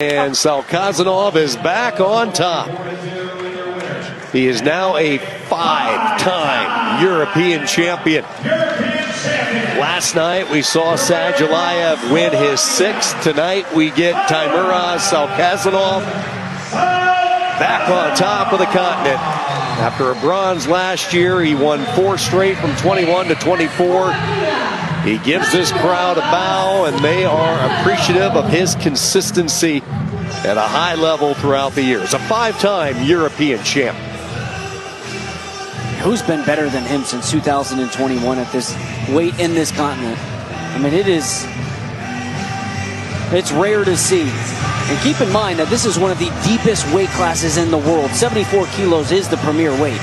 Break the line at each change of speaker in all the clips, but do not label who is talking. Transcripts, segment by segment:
And Salkazanov is back on top. He is now a 5-time European champion. Last night we saw Sadulayev win his 6th. Tonight we get Teimuraz Salkazanov back on top of the continent. After a bronze last year, he won 4 straight from 21 to 24. He gives this crowd a bow, and they are appreciative of his consistency at a high level throughout the years. A 5-time European champ.
Who's been better than him since 2021 at this weight in this continent? I mean, it's rare to see. And keep in mind that this is one of the deepest weight classes in the world. 74 kilos is the premier weight.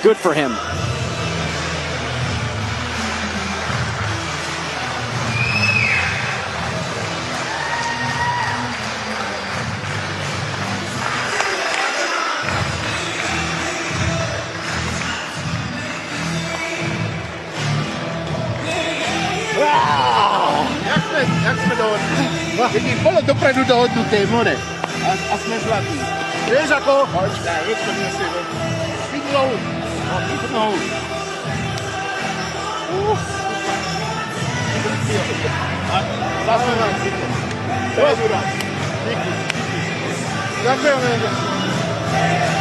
Good for him.
Jak jsme dohodli? Jaký polo dopredu dohodnutý, more. A jsme zlatý. Víš jako? Počkej, vypadni si. Pít nohu. Pít nohu. A zase nám pít. To je důraz. Díky. Děkujeme.